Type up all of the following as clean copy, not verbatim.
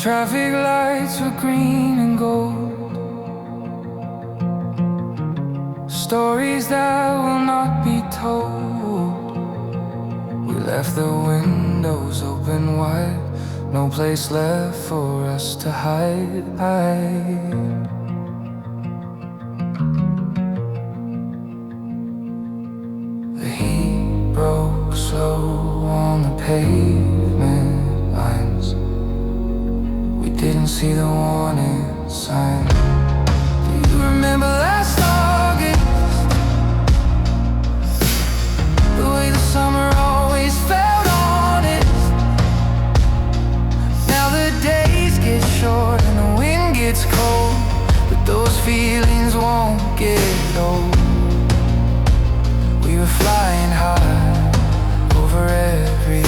Traffic lights were green and gold, stories that will not be told. We left the windows open wide, no place left for us to hide. The heat broke slow on the pavement lines. We didn't see the warning sign. Do you remember last August? The way the summer always felt honest. Now the days get short and the wind gets cold, but those feelings won't get old. We were flying high over everything.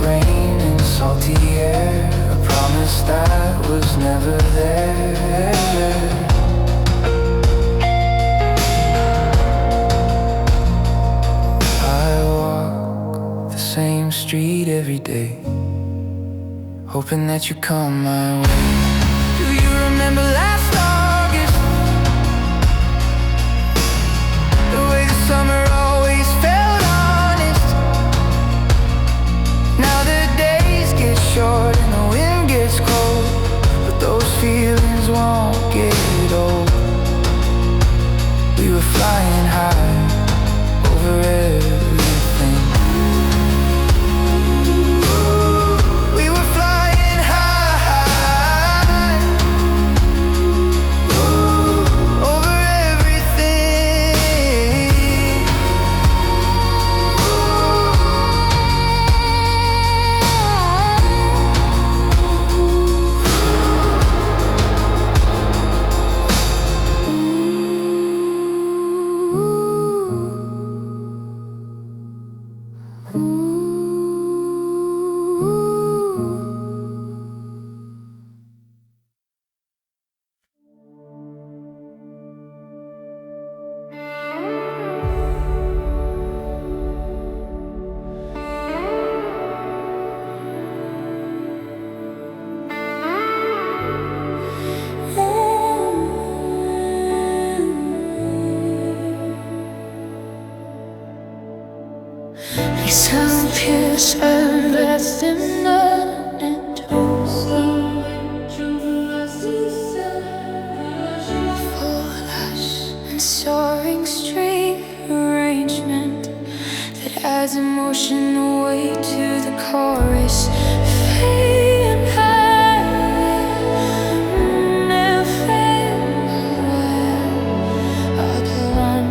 Rain and salty air, a promise that was never there. I walk the same street every day, hoping that you come my way. Do you remember last August? The way the summer always felt honest. Now the days get short and the wind gets cold, but those feelings won't get old. We were flying high over everything. We were flying high over everything. Some pierce and left them none and for lush and soaring string arrangement that adds emotion away to the chorus. Fading high, never farewell. I'll run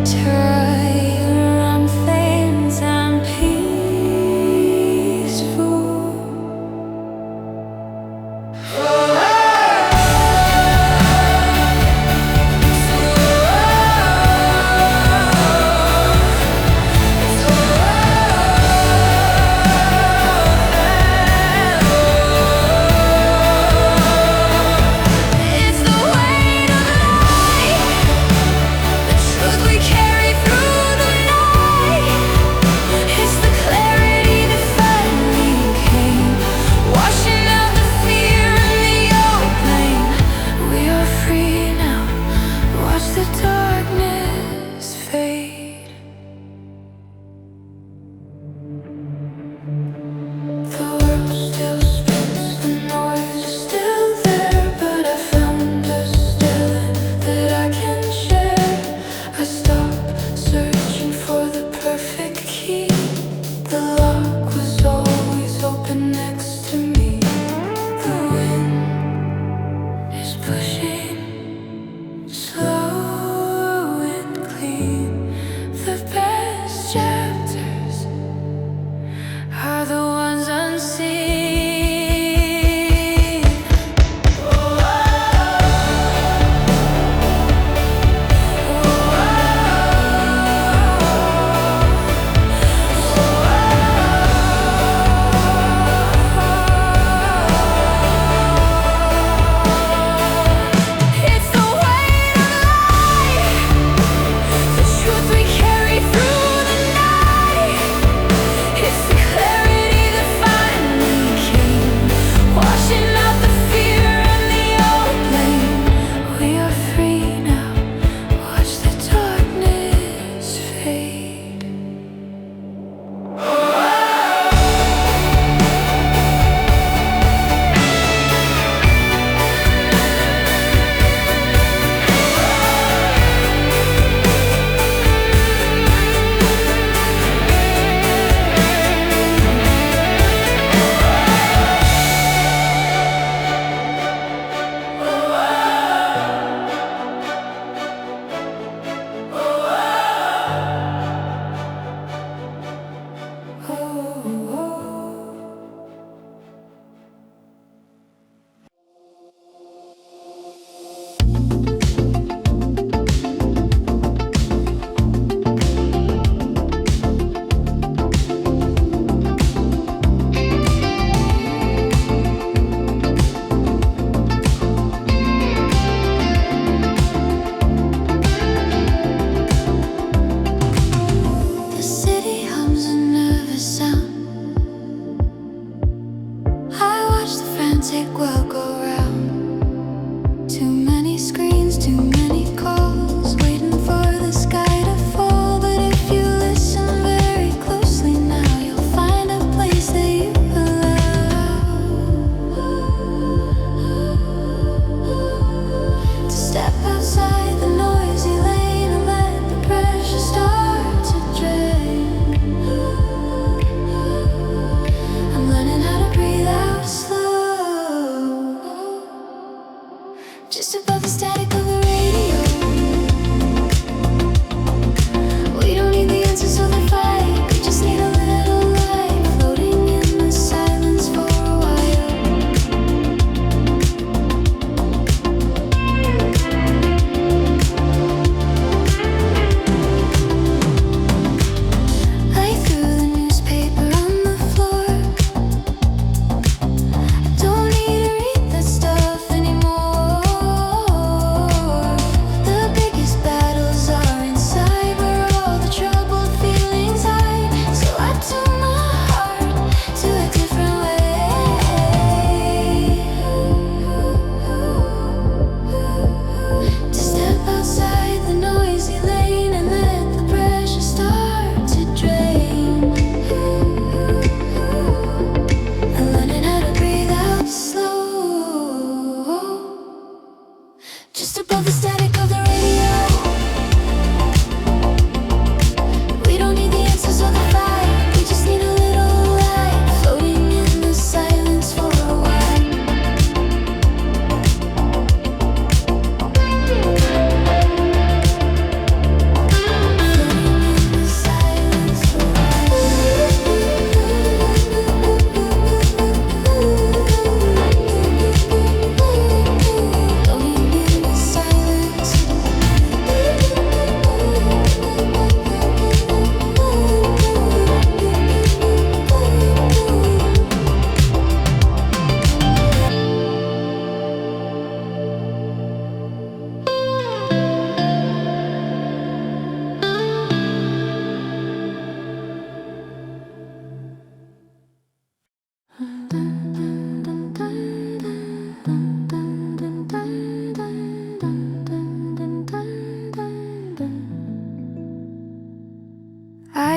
try around things and peaceful.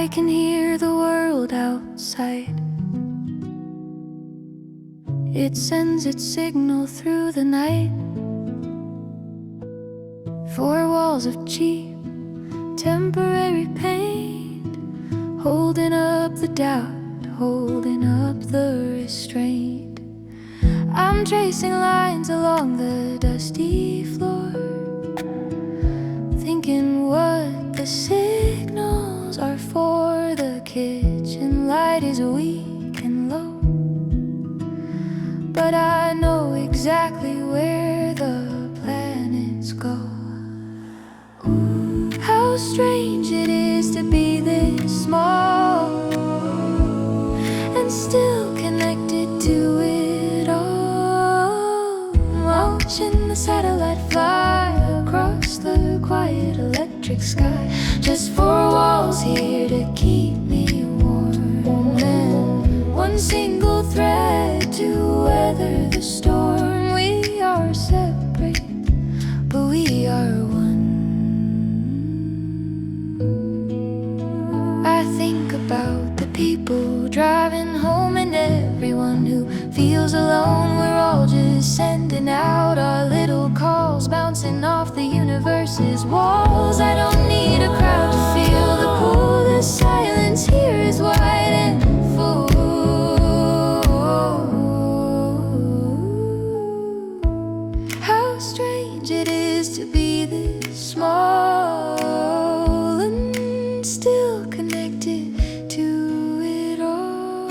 I can hear the world outside. It sends its signal through the night. Four walls of cheap, temporary paint, holding up the doubt, holding up the restraint. I'm tracing lines along the dusty floor, thinking what the signals are for. The kitchen light is weak and low, but I know exactly where the planets go. How strange it is to be this small and still connected to it all. Watching the satellite fly across the quiet electric sky. Just four walls here to keep me warm, and one single thread to weather the storm. We are separate, but we are one. I think about the people driving home and everyone who feels alone. We're all just sending out our little calls, bouncing off the universe's walls. I don't need a crowd to feel the pull. The silence here is wide and full. How strange it is to be this small and still connected to it all.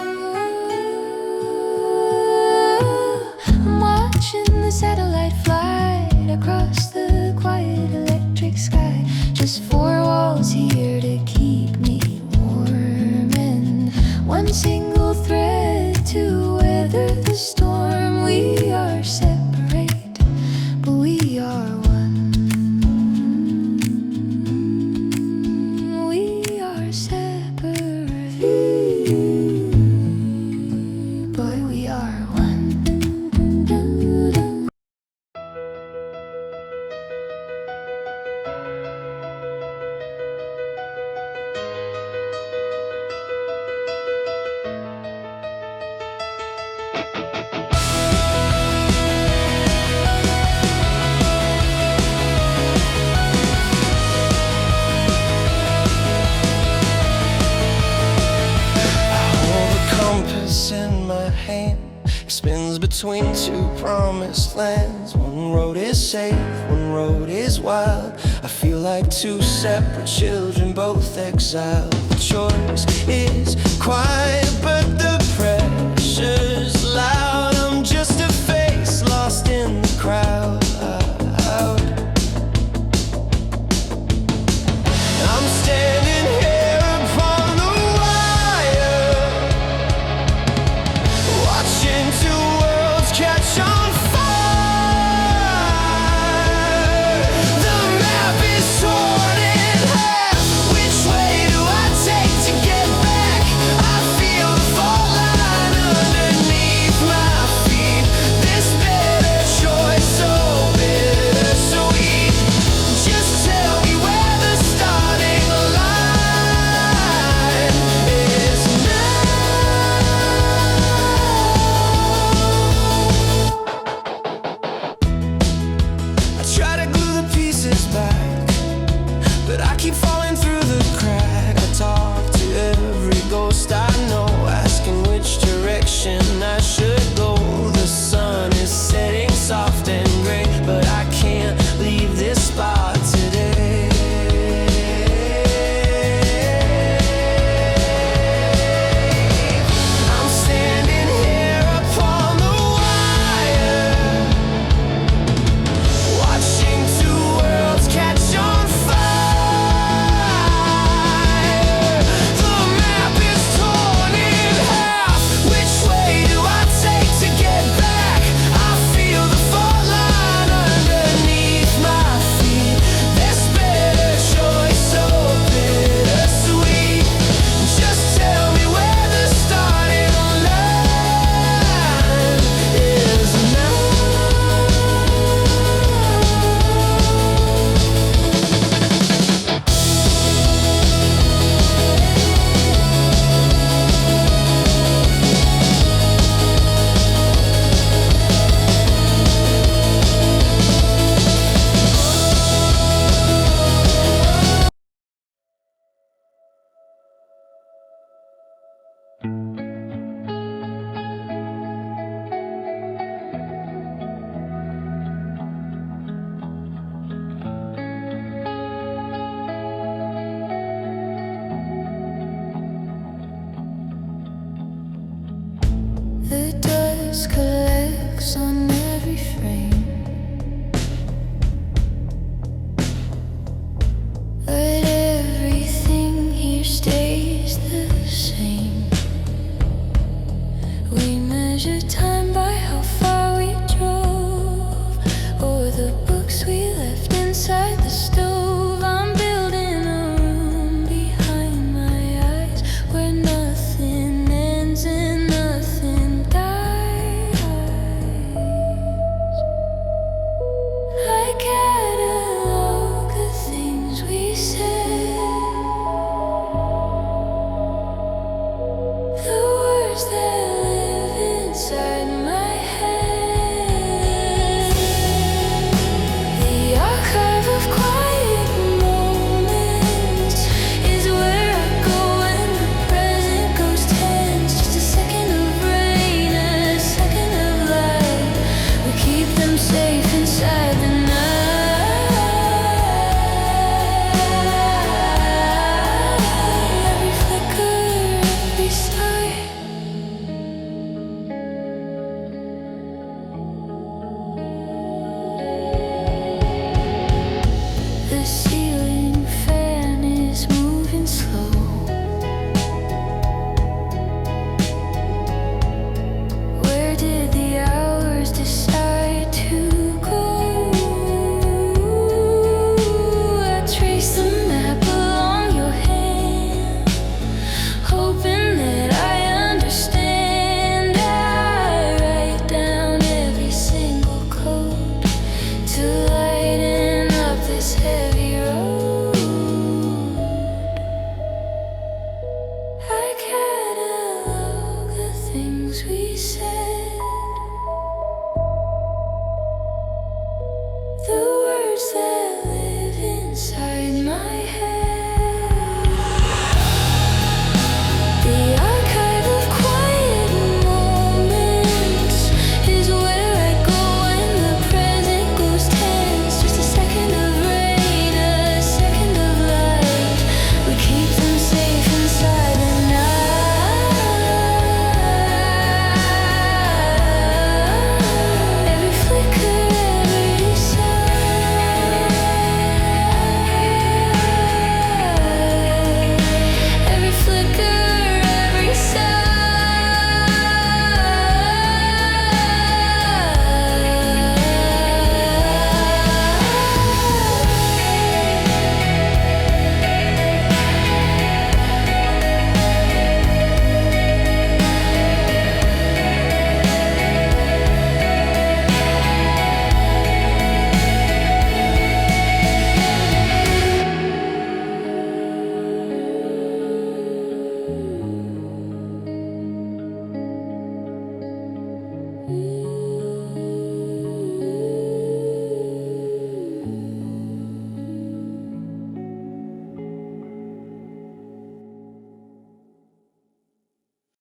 I'm watching the satellite fly across the quiet electric sky. Just four walls here to keep me warm, and one single thread to weather the storm. We are separate, but we are one. We are separate, but we are one. In my hand, it spins between two promised lands. One road is safe, one road is wild. I feel like two separate children, both exiled. The choice is quiet, but the pressure's loud. I'm just a face lost in the crowd. I'm standing here upon the wire, watching two worlds catch on fire. The map is torn in half. Which way do I take to get back? I feel the fall Cause